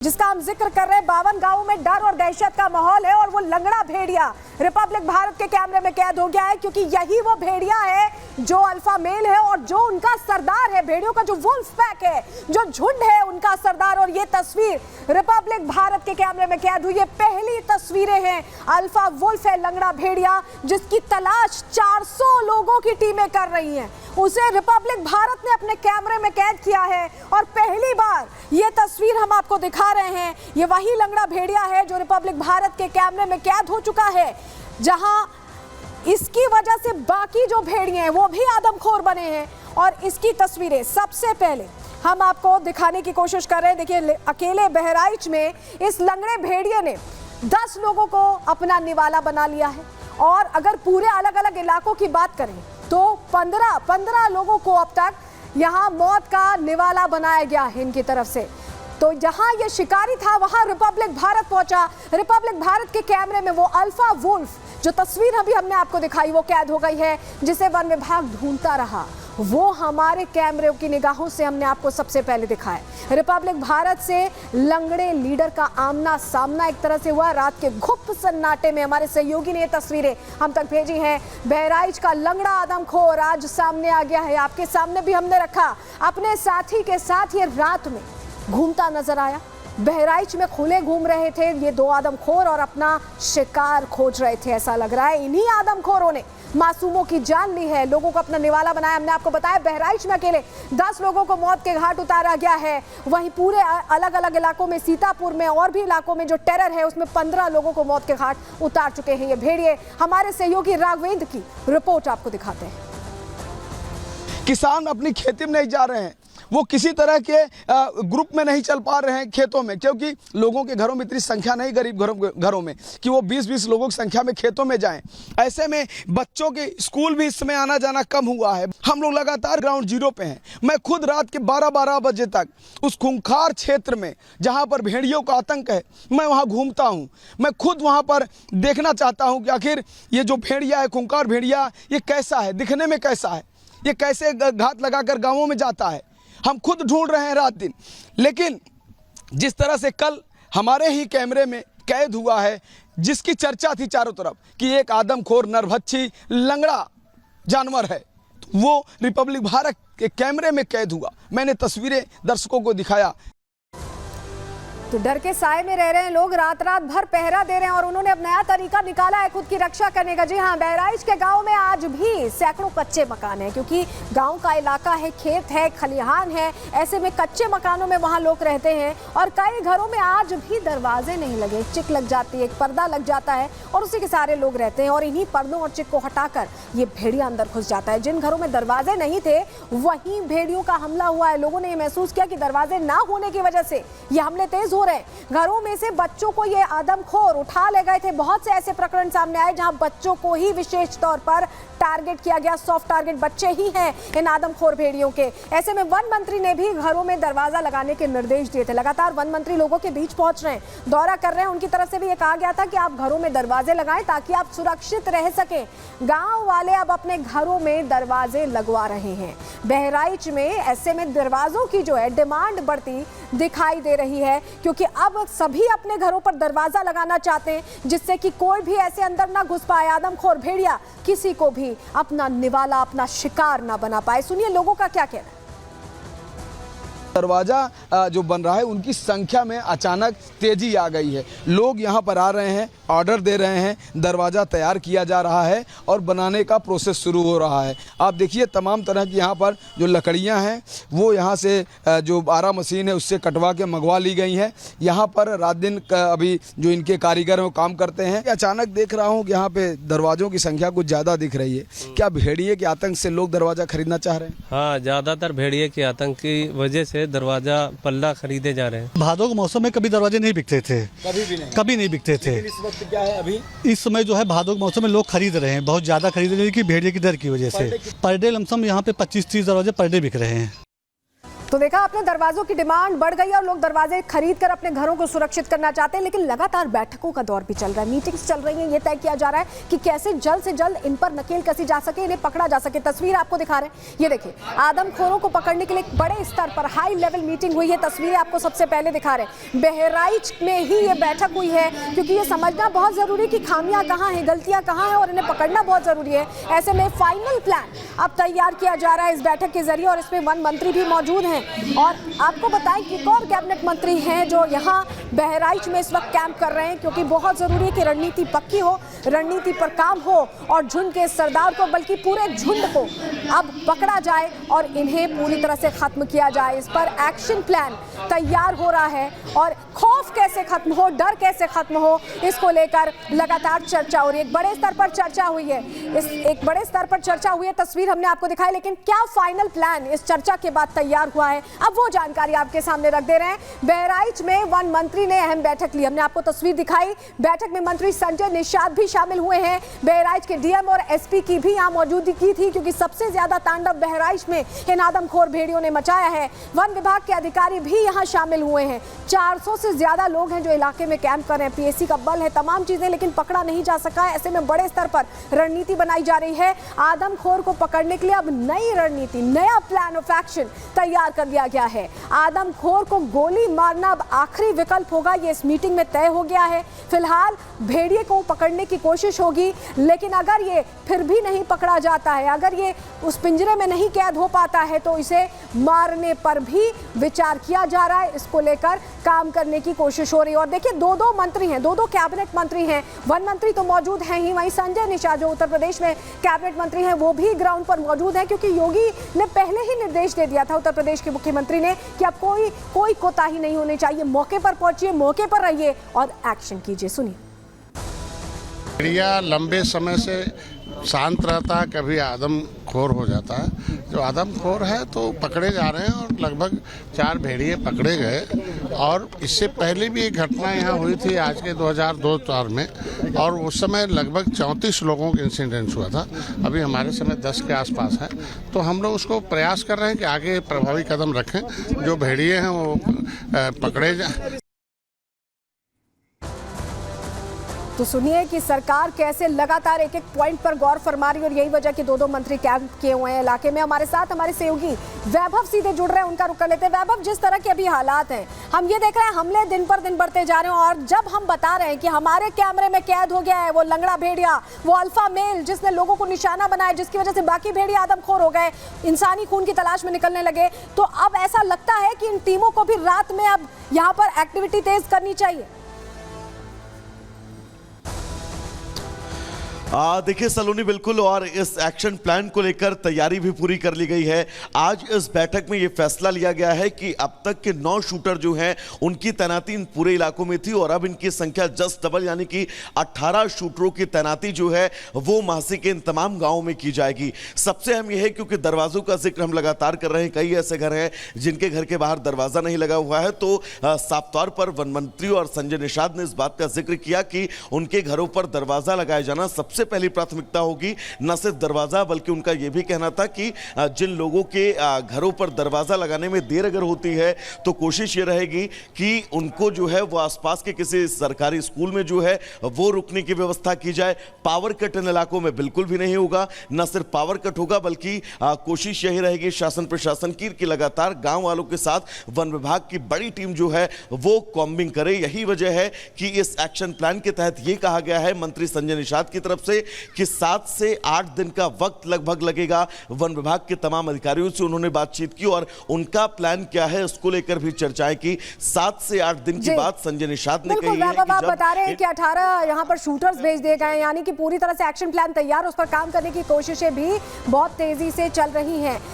जिसका हम जिक्र कर रहे हैं। 52 गांवों में डर और दहशत का माहौल है और वो लंगड़ा भेड़िया रिपब्लिक भारत के कैमरे में कैद हो गया है, क्योंकि यही वो भेड़िया है जो अल्फा मेल है और जो उनका सरदार है। भेड़ियों का जो वुल्फ पैक है, जो झुंड है, उनका सरदार। और ये तस्वीर रिपब्लिक भारत के कैमरे में कैद हुई। ये पहली तस्वीरें हैं। अल्फा वुल्फ है लंगड़ा भेड़िया, जिसकी तलाश 400 लोगों की टीमें कर रही हैं। उसे रिपब्लिक भारत ने अपने कैमरे में कैद किया है और पहली बार ये तस्वीर हम आपको दिखा रहे हैं। ये वही लंगड़ा भेड़िया है जो रिपब्लिक भारत के कैमरे में कैद हो चुका है, जहां इसकी वजह से बाकी जो भेड़िए हैं वो भी आदमखोर बने हैं। और इसकी तस्वीरें सबसे पहले हम आपको दिखाने की कोशिश कर रहे हैं। देखिए, अकेले बहराइच में इस लंगड़े भेड़िए ने 10 लोगों को अपना निवाला बना लिया है। और अगर पूरे अलग अलग इलाकों की बात करें तो 15 लोगों को अब तक यहाँ मौत का निवाला बनाया गया है इनकी तरफ से। तो जहां ये शिकारी था वहां रिपब्लिक भारत पहुंचा। रिपब्लिक भारत के कैमरे में वो अल्फा वुल्फ, जो तस्वीर अभी हमने आपको दिखाई, वो कैद हो गई है, जिसे वन विभाग ढूंढता रहा। वो हमारे कैमरे की निगाहों से हमने आपको सबसे पहले दिखाया। रिपब्लिक भारत से लंगड़े लीडर का आमना सामना एक तरह से हुआ। रात के गुप्त सन्नाटे में हमारे सहयोगी ने ये तस्वीरें हम तक भेजी हैं। बहराइच का लंगड़ा आदमखोर आज सामने आ गया है। आपके सामने भी हमने रखा। अपने साथी के साथ ये रात में घूमता नजर आया। बहराइच में खुले घूम रहे थे ये 2 आदमखोर और अपना शिकार खोज रहे थे। ऐसा लग रहा है इन्हीं आदमखोरों ने मासूमों की जान ली है, लोगों को अपना निवाला बनाया। हमने आपको बताया बहराइच में अकेले 10 लोगों को मौत के घाट उतारा गया है। वहीं पूरे अलग अलग इलाकों में, सीतापुर में और भी इलाकों में जो टेरर है उसमें 15 लोगों को मौत के घाट उतार चुके हैं ये भेड़िए। हमारे सहयोगी राघवेंद्र की रिपोर्ट आपको दिखाते हैं। किसान अपनी खेती में नहीं जा रहे हैं, वो किसी तरह के ग्रुप में नहीं चल पा रहे हैं खेतों में, क्योंकि लोगों के घरों में इतनी संख्या नहीं, गरीब घरों में, कि वो 20-20 लोगों की संख्या में खेतों में जाएं। ऐसे में बच्चों के स्कूल भी इस समय आना जाना कम हुआ है। हम लोग लगातार ग्राउंड जीरो पे हैं। मैं खुद रात के 12-12 बजे तक उस खूंखार क्षेत्र में जहाँ पर भेड़ियों का आतंक है, मैं वहाँ घूमता हूँ। मैं खुद वहाँ पर देखना चाहता हूँ कि आखिर ये जो भेड़िया है, खूंखार भेड़िया, ये कैसा है, दिखने में कैसा है, ये कैसे घात लगाकर गाँवों में जाता है। हम खुद ढूंढ रहे हैं रात दिन। लेकिन जिस तरह से कल हमारे ही कैमरे में कैद हुआ है, जिसकी चर्चा थी चारों तरफ कि एक आदमखोर नरभक्षी लंगड़ा जानवर है, तो वो रिपब्लिक भारत के कैमरे में कैद हुआ। मैंने तस्वीरें दर्शकों को दिखाया। तो डर के साए में रह रहे हैं लोग, रात रात भर पहरा दे रहे हैं और उन्होंने अब नया तरीका निकाला है खुद की रक्षा करने का। जी हाँ, बहराइच के गांव में आज भी सैकड़ों कच्चे मकान हैं, क्योंकि गांव का इलाका है, खेत है, खलिहान है। ऐसे में कच्चे मकानों में वहां लोग रहते हैं और कई घरों में आज भी दरवाजे नहीं लगे, चिक लग जाती है, एक पर्दा लग जाता है और उसी के सारे लोग रहते हैं। और इन्हीं पर्दों और चिक को हटाकर ये भेड़िया अंदर घुस जाता है। जिन घरों में दरवाजे नहीं थे वहीं भेड़ियों का हमला हुआ है। लोगों ने ये महसूस किया कि दरवाजे ना होने की वजह से ये हमले तेज हो रहे हैं। घरों में से बच्चों को ये आदमखोर उठा ले गए थे। बहुत से ऐसे प्रकरण सामने आए जहां बच्चों को ही विशेष तौर पर टारगेट किया गया। सॉफ्ट टारगेट बच्चे ही हैं इन आदमखोर भेड़ियों के। ऐसे में वन मंत्री ने भी घरों में दरवाजा लगाने के निर्देश दिए थे। लगातार वन मंत्री लोगों के बीच पहुंच रहे हैं, दौरा कर रहे हैं। उनकी तरफ से भी ये कहा गया था कि आप घरों में दरवाजे लगाएं ताकि आप सुरक्षित रह सकें। गांव वाले अब अपने घरों में दरवाजे लगवा रहे हैं। बहराइच में ऐसे में दरवाजों की जो है डिमांड बढ़ती दिखाई दे रही है, क्योंकि अब सभी अपने घरों पर दरवाजा लगाना चाहते हैं, जिससे कि कोई भी ऐसे अंदर ना घुस पाए, आदमखोर भेड़िया किसी को भी अपना निवाला, अपना शिकार ना बना पाए। सुनिए लोगों का क्या कहना है। दरवाज़ा जो बन रहा है, उनकी संख्या में अचानक तेजी आ गई है। लोग यहाँ पर आ रहे हैं, ऑर्डर दे रहे हैं, दरवाज़ा तैयार किया जा रहा है और बनाने का प्रोसेस शुरू हो रहा है। आप देखिए तमाम तरह की यहाँ पर जो लकड़ियाँ हैं वो यहाँ से जो 12 मशीन है उससे कटवा के मंगवा ली गई हैं। यहाँ पर रात दिन अभी जो इनके कारीगर हैं वो काम करते हैं। अचानक देख रहा हूँ कि यहाँ पे दरवाज़ों की संख्या कुछ ज़्यादा दिख रही है। क्या भेड़िए के आतंक से लोग दरवाज़ा खरीदना चाह रहे हैं? हाँ, ज़्यादातर भेड़िए के आतंक की वजह से दरवाजा पल्ला खरीदे जा रहे हैं। भादों के मौसम में कभी दरवाजे नहीं बिकते थे, कभी नहीं बिकते थे। इस वक्त क्या है अभी? इस समय जो है भादों के मौसम में लोग खरीद रहे हैं, बहुत ज्यादा खरीद रहे हैं कि भेड़िए की दर की वजह से। पर डे लमसम यहाँ पे 25-30 दरवाजे पर डे बिक रहे हैं। तो देखा आपने, दरवाजों की डिमांड बढ़ गई और लोग दरवाजे खरीद कर अपने घरों को सुरक्षित करना चाहते हैं, लेकिन लगातार बैठकों का दौर भी चल रहा है, मीटिंग्स चल रही हैं। ये तय किया जा रहा है कि कैसे जल्द से जल्द इन पर नकेल कसी जा सके, इन्हें पकड़ा जा सके। तस्वीर आपको दिखा रहे हैं, ये देखिए, आदमखोरों को पकड़ने के लिए एक बड़े स्तर पर हाई लेवल मीटिंग हुई है। तस्वीरें आपको सबसे पहले दिखा रहे हैं, बहराइच में ही ये बैठक हुई है, क्योंकि ये समझना बहुत जरूरी है कि खामियां कहाँ हैं, गलतियां कहाँ हैं, और इन्हें पकड़ना बहुत जरूरी है। ऐसे में फाइनल प्लान अब तैयार किया जा रहा है इस बैठक के जरिए, और इसमें वन मंत्री भी मौजूद हैं। और आपको बताएं कि एक और कैबिनेट मंत्री हैं जो यहाँ बहराइच में इस वक्त कैंप कर रहे हैं, क्योंकि बहुत जरूरी है कि रणनीति पक्की हो, रणनीति पर काम हो, और झुंड के सरदार को, बल्कि पूरे झुंड को अब पकड़ा जाए और इन्हें पूरी तरह से खत्म किया जाए। इस पर एक्शन प्लान तैयार हो रहा है, और खौफ कैसे खत्म हो, डर कैसे खत्म हो, इसको लेकर लगातार चर्चा हो रही है। एक बड़े स्तर पर चर्चा हुई है, एक बड़े स्तर पर चर्चा हुई है, तस्वीर हमने आपको दिखाई, लेकिन क्या फाइनल प्लान इस चर्चा के बाद तैयार हुआ है, अब वो जानकारी आपके सामने रख दे रहे हैं। बहराइच में वन मंत्री ने अहम बैठक ली, हमने आपको तस्वीर दिखाई। बैठक में मंत्री संजय निषाद भी शामिल हुए हैं। बहराइच के डीएम और एसपी की भी यहाँ मौजूदगी थी, क्योंकि सबसे ज्यादा तांडव बहराइच में इन आदमखोर भेड़ियों ने मचाया है। वन विभाग के अधिकारी भी यहाँ शामिल हुए हैं। 400 से ज्यादा लोग हैं जो इलाके में कैंप कर रहे हैं, पीएसी का बल है, तमाम चीजें, लेकिन पकड़ा नहीं जा सका है। ऐसे में बड़े स्तर पर रणनीति बनाई जा रही है। आदमखोर को पकड़ने के लिए अब नई रणनीति, नया प्लान ऑफ एक्शन तैयार कर दिया गया है। आदमखोर को गोली मारना अब आखिरी विकल्प होगा, ये इस मीटिंग में तय हो गया है। फिलहाल भेड़िए को पकड़ने की कोशिश होगी, लेकिन अगर ये फिर भी नहीं पकड़ा जाता है, अगर ये उस पिंजरे में नहीं कैद हो पाता है, तो इसे मारने पर भी विचार किया जा रहा है। इसको लेकर काम करने की कोशिश हो रही है। और देखिए, दो मंत्री हैं, दो कैबिनेट मंत्री हैं। वन मंत्री तो मौजूद हैं ही, वहीं संजय निषाद जो उत्तर प्रदेश में कैबिनेट मंत्री हैं, वो भी ग्राउंड पर मौजूद हैं, क्योंकि योगी ने पहले ही निर्देश दे दिया था उत्तर प्रदेश के मुख्यमंत्री ने कि अब कोई कोताही नहीं होनी चाहिए। मौके पर पहुंचिए, मौके पर रहिए और एक्शन कीजिए। सुनिए। भेड़िया लंबे समय से शांत रहता है, कभी आदमखोर हो जाता है। जो आदमखोर है तो पकड़े जा रहे हैं, और लगभग 4 भेड़िए पकड़े गए। और इससे पहले भी एक घटना यहाँ हुई थी आज के 2002 में, और उस समय लगभग 34 लोगों का इंसिडेंट हुआ था। अभी हमारे समय 10 के आसपास है। तो हम लोग उसको प्रयास कर रहे हैं कि आगे प्रभावी कदम रखें, जो भेड़िए हैं वो पकड़े जाए। तो सुनिए कि सरकार कैसे लगातार एक पॉइंट पर गौर फरमा रही है, और यही वजह कि दो मंत्री कैंप किए हुए हैं इलाके में। हमारे साथ हमारे सहयोगी वैभव सीधे जुड़ रहे हैं, उनका रुख कर लेते हैं। वैभव, जिस तरह के अभी हालात हैं, हम ये देख रहे हैं हमले दिन पर दिन बढ़ते जा रहे हैं, और जब हम बता रहे हैं कि हमारे कैमरे में कैद हो गया है वो लंगड़ा भेड़िया, वो अल्फा मेल जिसने लोगों को निशाना बनाया, जिसकी वजह से बाकी भेड़िया आदमखोर हो गए, इंसानी खून की तलाश में निकलने लगे, तो अब ऐसा लगता है कि इन टीमों को भी रात में अब यहाँ पर एक्टिविटी तेज करनी चाहिए। देखिए सलोनी, बिल्कुल, और इस एक्शन प्लान को लेकर तैयारी भी पूरी कर ली गई है। आज इस बैठक में यह फैसला लिया गया है कि अब तक के 9 शूटर जो हैं उनकी तैनाती इन पूरे इलाकों में थी, और अब इनकी संख्या जस्ट डबल, यानी कि 18 शूटरों की तैनाती जो है वो महासी के इन तमाम गांवों में की जाएगी। सबसे अहम यह है क्योंकि दरवाजों का जिक्र हम लगातार कर रहे हैं, कई ऐसे घर हैं जिनके घर के बाहर दरवाजा नहीं लगा हुआ है, तो साफ तौर पर वन मंत्री और संजय निषाद ने इस बात का जिक्र किया कि उनके घरों पर दरवाजा लगाया जाना सबसे पहली प्राथमिकता होगी। न सिर्फ दरवाजा, बल्कि उनका यह भी कहना था कि जिन लोगों के घरों पर दरवाजा लगाने में देर अगर होती है, तो कोशिश ये रहेगी कि उनको जो है वो आसपास के किसी सरकारी स्कूल में जो है वो रुकने की व्यवस्था की जाए। पावर कट इन इलाकों में बिल्कुल भी नहीं होगा। न सिर्फ पावर कट होगा, बल्कि कोशिश यही रहेगी शासन प्रशासन की कि लगातार गांव वालों के साथ वन विभाग की बड़ी टीम जो है वो कॉम्बिंग करे। यही वजह है कि इस एक्शन प्लान के तहत ये कहा गया है मंत्री संजय निषाद की तरफ से कि 7 से 8 दिन का वक्त लगभग लगेगा। वन विभाग के तमाम अधिकारियों से उन्होंने बातचीत की, और उनका प्लान क्या है उसको लेकर भी चर्चाएं की। 7 से 8 दिन की बात संजय निषाद ने कही है कि आप बता रहे हैं कि 18 यहाँ पर शूटर्स भेज दिए गए, यानी कि पूरी तरह से एक्शन प्लान तैयार, उस पर काम करने की कोशिशें भी बहुत तेजी से चल रही हैं।